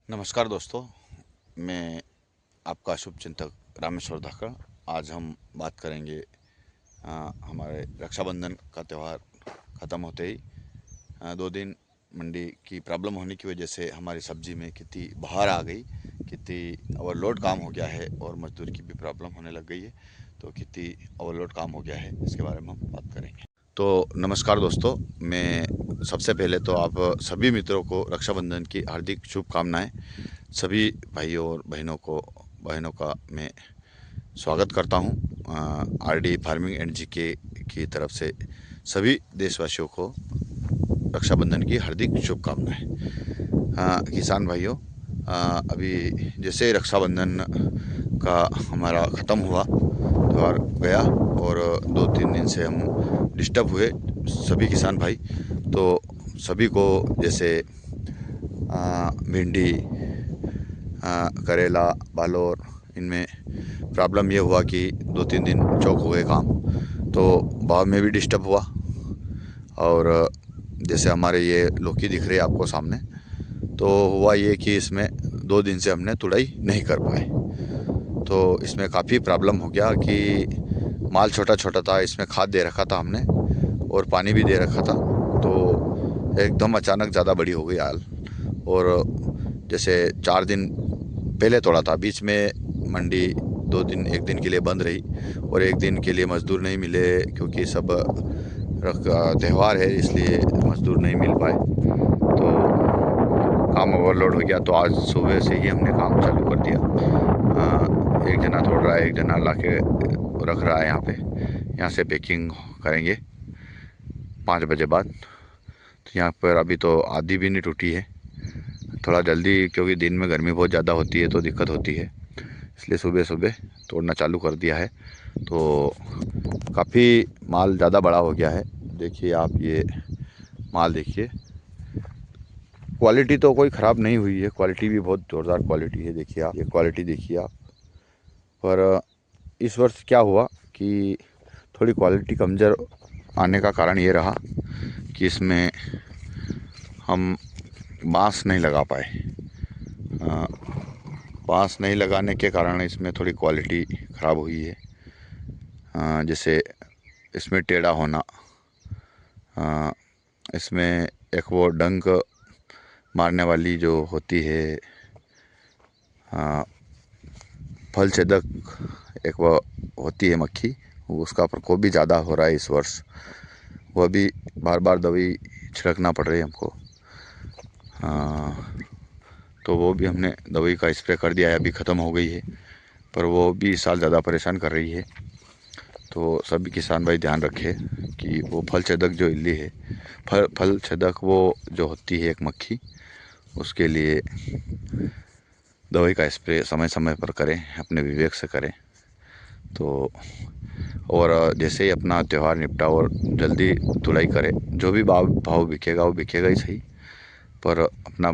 नमस्कार दोस्तों, मैं आपका शुभचिंतक रामेश्वर धाकड़। आज हम बात करेंगे हमारे रक्षाबंधन का त्यौहार ख़त्म होते ही 2 दिन मंडी की प्रॉब्लम होने की वजह से हमारी सब्ज़ी में कितनी बहार आ गई, कितनी ओवरलोड काम हो गया है और मजदूर की भी प्रॉब्लम होने लग गई है। तो कितनी ओवरलोड काम हो गया है इसके बारे में हम बात करेंगे। तो नमस्कार दोस्तों, मैं सबसे पहले तो आप सभी मित्रों को रक्षाबंधन की हार्दिक शुभकामनाएं। सभी भाइयों और बहनों का मैं स्वागत करता हूं। आरडी फार्मिंग एंड जीके की तरफ से सभी देशवासियों को रक्षाबंधन की हार्दिक शुभकामनाएं। किसान भाइयों, अभी जैसे रक्षाबंधन का हमारा ख़त्म हुआ, त्यौहार गया और 2-3 दिन से हम डिस्टर्ब हुए सभी किसान भाई। तो सभी को जैसे भिंडी, करेला, बालोर, इनमें प्रॉब्लम ये हुआ कि 2-3 दिन चौक हो गए काम, तो भाव में भी डिस्टर्ब हुआ। और जैसे हमारे ये लौकी दिख रही है आपको सामने, तो हुआ ये कि इसमें 2 दिन से हमने तुड़ाई नहीं कर पाए। तो इसमें काफ़ी प्रॉब्लम हो गया कि माल छोटा छोटा था, इसमें खाद दे रखा था हमने और पानी भी दे रखा था, तो एकदम अचानक ज़्यादा बड़ी हो गई हाल। और जैसे 4 दिन पहले तोड़ा था, बीच में मंडी 2 दिन, 1 दिन के लिए बंद रही और 1 दिन के लिए मज़दूर नहीं मिले क्योंकि सब त्यौहार है, इसलिए मज़दूर नहीं मिल पाए। तो काम ओवरलोड हो गया, तो आज सुबह से ही हमने काम चालू कर दिया। एक जना तोड़ रहा है, एक जना ला के रख रहा है यहाँ पे। यहाँ से पैकिंग करेंगे 5 बजे बाद। तो यहाँ पर अभी तो आधी भी नहीं टूटी है, थोड़ा जल्दी, क्योंकि दिन में गर्मी बहुत ज़्यादा होती है तो दिक्कत होती है, इसलिए सुबह सुबह तोड़ना चालू कर दिया है। तो काफ़ी माल ज़्यादा बड़ा हो गया है। देखिए आप ये माल देखिए, क्वालिटी तो कोई ख़राब नहीं हुई है, क्वालिटी भी बहुत ज़ोरदार क्वालिटी है। देखिए आप, ये क्वालिटी देखिए आप। पर इस वर्ष क्या हुआ कि थोड़ी क्वालिटी कमज़ोर आने का कारण ये रहा कि इसमें हम बांस नहीं लगा पाए। बांस नहीं लगाने के कारण इसमें थोड़ी क्वालिटी ख़राब हुई है। जैसे इसमें टेढ़ा होना, इसमें एक वो डंक मारने वाली जो होती है फल छेदक, एक वो होती है मक्खी, उसका प्रकोप भी ज़्यादा हो रहा है इस वर्ष। वह भी बार बार दवाई छिड़कना पड़ रही है हमको। तो वो भी हमने दवाई का स्प्रे कर दिया है, अभी ख़त्म हो गई है, पर वो भी इस साल ज़्यादा परेशान कर रही है। तो सभी किसान भाई ध्यान रखें कि वो फल छेदक जो इल्ली है, फल छेदक वो जो होती है एक मक्खी, उसके लिए दवाई का स्प्रे समय समय पर करें, अपने विवेक से करें। तो और जैसे ही अपना त्यौहार निपटा और जल्दी तुड़ाई करें। जो भी भाव बिकेगा वो बिकेगा ही सही, पर अपना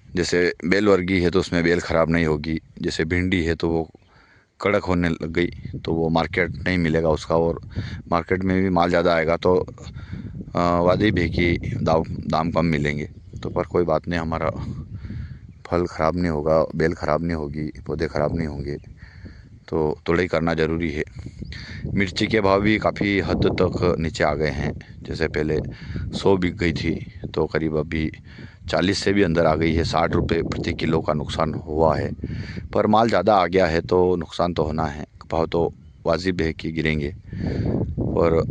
जैसे बेल वर्गी है तो उसमें बेल ख़राब नहीं होगी। जैसे भिंडी है तो वो कड़क होने लग गई तो वो मार्केट नहीं मिलेगा उसका, और मार्केट में भी माल ज़्यादा आएगा तो वाजिब है कि दाम कम मिलेंगे। तो पर कोई बात नहीं, हमारा फल ख़राब नहीं होगा, बेल ख़राब नहीं होगी, पौधे ख़राब नहीं होंगे, तो तुड़ाई करना ज़रूरी है। मिर्ची के भाव भी काफ़ी हद तक नीचे आ गए हैं। जैसे पहले 100 बिक गई थी, तो करीब अभी 40 से भी अंदर आ गई है। 60 रुपये प्रति किलो का नुकसान हुआ है, पर माल ज़्यादा आ गया है तो नुकसान तो होना है। भाव तो वाजिब है कि गिरेंगे, पर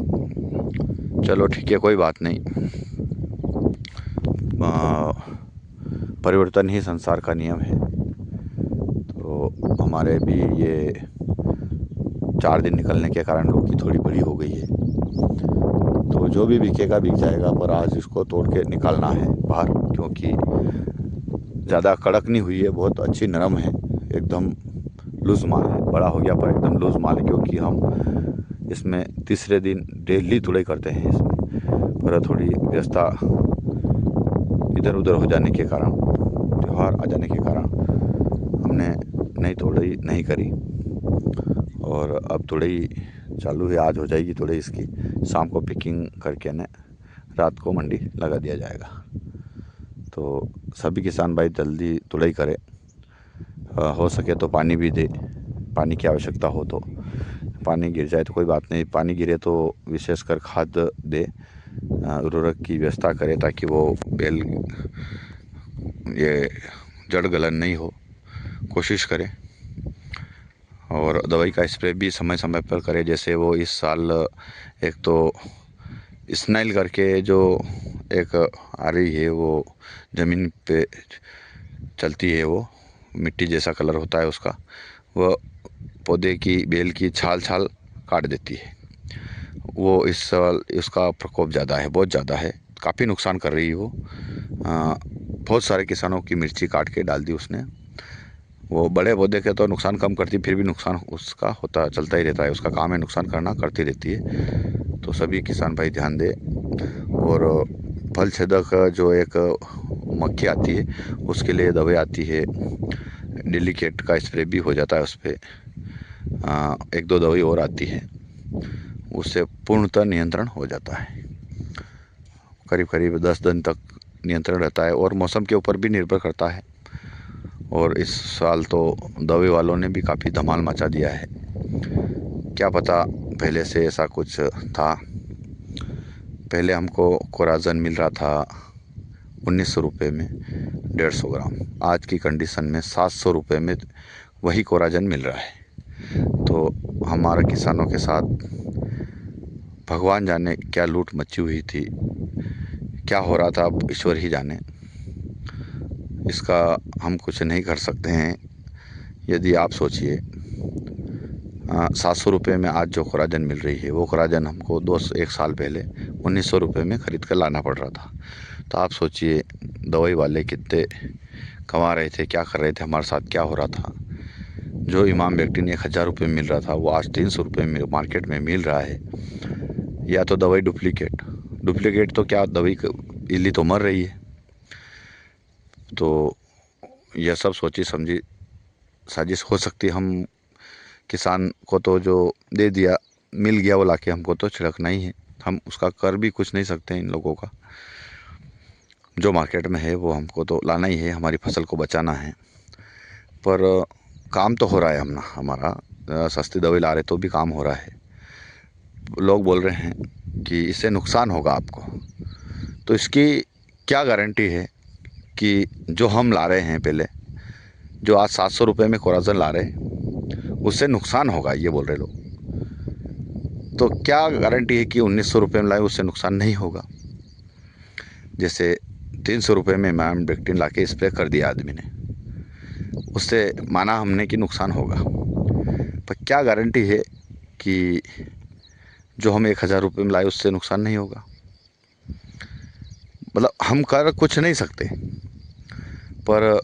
चलो ठीक है, कोई बात नहीं। परिवर्तन ही संसार का नियम है। तो हमारे भी ये 4 दिन निकलने के कारण लौकी थोड़ी बड़ी हो गई है, तो जो भी बिकेगा बिक जाएगा, पर आज इसको तोड़ के निकालना है बाहर, क्योंकि ज़्यादा कड़क नहीं हुई है, बहुत अच्छी नरम है, एकदम लूज़ माल है। बड़ा हो गया पर एकदम लूज़ माल है, क्योंकि हम इसमें तीसरे दिन डेली तुड़ाई करते हैं इसमें, पर थोड़ी व्यवस्था इधर उधर हो जाने के कारण, त्यौहार आ जाने के कारण हमने तुड़ाई नहीं करी। और अब तुड़ाई चालू है, आज हो जाएगी तुड़ाई इसकी। शाम को पिकिंग करके ने रात को मंडी लगा दिया जाएगा। तो सभी किसान भाई जल्दी तुड़ाई करें। हो सके तो पानी भी दे, पानी की आवश्यकता हो तो। पानी गिर जाए तो कोई बात नहीं, पानी गिरे तो विशेषकर खाद दे, उर्वरक की व्यवस्था करें ताकि वो बेल ये जड़ गलन नहीं हो, कोशिश करें। और दवाई का स्प्रे भी समय समय पर करें। जैसे वो इस साल एक तो स्नेल करके जो एक आ रही है, वो ज़मीन पे चलती है, वो मिट्टी जैसा कलर होता है उसका, वह पौधे की बेल की छाल काट देती है। वो इस साल उसका प्रकोप ज़्यादा है, बहुत ज़्यादा है, काफ़ी नुकसान कर रही है वो। बहुत सारे किसानों की मिर्ची काट के डाल दी उसने। वो बड़े पौधे के तो नुकसान कम करती, फिर भी नुकसान उसका होता चलता ही रहता है, उसका काम है नुकसान करना, करती रहती है। तो सभी किसान भाई ध्यान दें। और फल छेदक जो एक मक्खी आती है उसके लिए दवाई आती है, डेलीकेट का स्प्रे भी हो जाता है उस पर। एक दो दवाई और आती है, उससे पूर्णतः नियंत्रण हो जाता है। करीब करीब 10 दिन तक नियंत्रण रहता है और मौसम के ऊपर भी निर्भर करता है। और इस साल तो दवाई वालों ने भी काफ़ी धमाल मचा दिया है। क्या पता पहले से ऐसा कुछ था। पहले हमको कोराजन मिल रहा था 1900 रुपये में 150 ग्राम, आज की कंडीशन में 700 रुपये में वही कोराजन मिल रहा है। तो हमारे किसानों के साथ भगवान जाने क्या लूट मची हुई थी, क्या हो रहा था, अब ईश्वर ही जाने। इसका हम कुछ नहीं कर सकते हैं। यदि आप सोचिए 700 रुपये में आज जो कोराजन मिल रही है, वो कोराजन हमको 1 साल पहले 1900 रुपये में ख़रीद कर लाना पड़ रहा था। तो आप सोचिए दवाई वाले कितने कमा रहे थे, क्या कर रहे थे, हमारे साथ क्या हो रहा था। जो इमाम व्यक्ति ने 1000 रुपये मिल रहा था, वो आज 300 रुपये में मार्केट में मिल रहा है। या तो दवाई डुप्लीकेट तो क्या, दवाई इल्ली तो मर रही है। तो यह सब सोची समझी साजिश हो सकती। हम किसान को तो जो दे दिया, मिल गया, वो लाके हमको तो छिड़कना ही है, हम उसका कर भी कुछ नहीं सकते। इन लोगों का जो मार्केट में है वो हमको तो लाना ही है, हमारी फसल को बचाना है। पर काम तो हो रहा है हमारा, सस्ती दवाई ला रहे तो भी काम हो रहा है। लोग बोल रहे हैं कि इससे नुकसान होगा आपको, तो इसकी क्या गारंटी है कि जो हम ला रहे हैं पहले, जो आज 700 रुपये में कोराजन ला रहे हैं, उससे नुकसान होगा, ये बोल रहे लोग। तो क्या गारंटी है कि 1900 रुपये में लाए उससे नुकसान नहीं होगा। जैसे 300 रुपये में मैम बेक्टिन ला के स्प्रे कर दिया आदमी ने, उससे माना हमने कि नुकसान होगा, पर क्या गारंटी है कि जो हम 1000 रुपये में लाए उससे नुकसान नहीं होगा। मतलब हम कर कुछ नहीं सकते, पर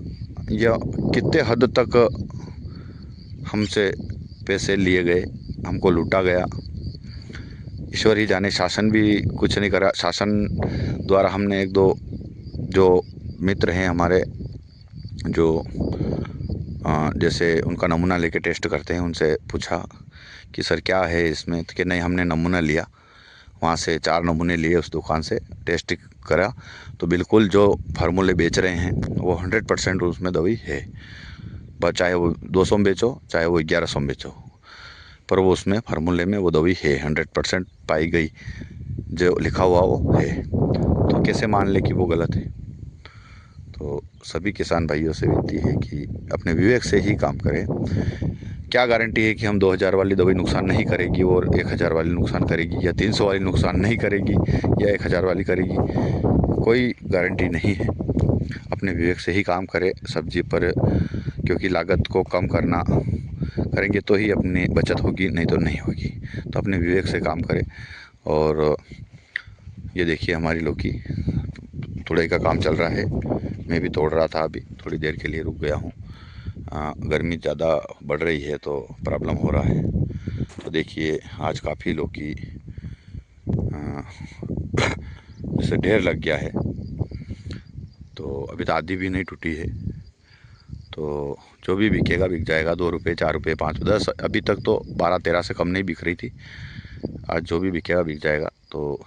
यह कितने हद तक हमसे पैसे लिए गए, हमको लूटा गया, ईश्वर ही जाने। शासन भी कुछ नहीं करा। शासन द्वारा हमने 1-2 जो मित्र हैं हमारे, जो जैसे उनका नमूना लेके टेस्ट करते हैं, उनसे पूछा कि सर क्या है इसमें, कि नहीं हमने नमूना लिया, वहाँ से 4 नमूने लिए, उस दुकान से टेस्ट करा, तो बिल्कुल जो फार्मूले बेच रहे हैं वो 100% उसमें दवाई है। चाहे वो 200 में बेचो, चाहे वो 1100 में बेचो, पर वो उसमें फार्मूले में वो दवाई है, 100% पाई गई, जो लिखा हुआ वो है। तो कैसे मान ले कि वो गलत है। तो सभी किसान भाइयों से विनती है कि अपने विवेक से ही काम करें। क्या गारंटी है कि हम 2000 वाली दवाई नुकसान नहीं करेगी और 1000 वाली नुकसान करेगी, या 300 वाली नुकसान नहीं करेगी या 1000 वाली करेगी, कोई गारंटी नहीं है। अपने विवेक से ही काम करें सब्जी पर, क्योंकि लागत को कम करेंगे तो ही अपनी बचत होगी, नहीं तो नहीं होगी। तो अपने विवेक से काम करें। और ये देखिए हमारी लौकी तुड़ाई का काम चल रहा है, मैं भी तोड़ रहा था, अभी थोड़ी देर के लिए रुक गया हूँ। गर्मी ज़्यादा बढ़ रही है तो प्रॉब्लम हो रहा है। तो देखिए आज काफ़ी लौकी जैसे ढेर लग गया है, तो अभी तो आधी भी नहीं टूटी है। तो जो भी बिकेगा बिक जाएगा, 2 रुपये 4 रुपये 5 10, अभी तक तो 12-13 से कम नहीं बिक रही थी। आज जो भी बिकेगा बिक जाएगा। तो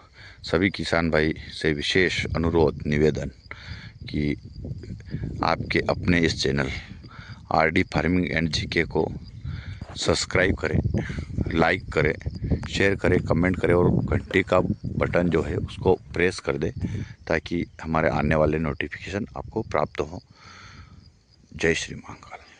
सभी किसान भाई से विशेष अनुरोध निवेदन कि आपके अपने इस channel RD farming and GK को सब्सक्राइब करें, लाइक करें, शेयर करें, कमेंट करें और घंटी का बटन जो है उसको प्रेस कर दें ताकि हमारे आने वाले नोटिफिकेशन आपको प्राप्त हो। जय श्री महाकाल।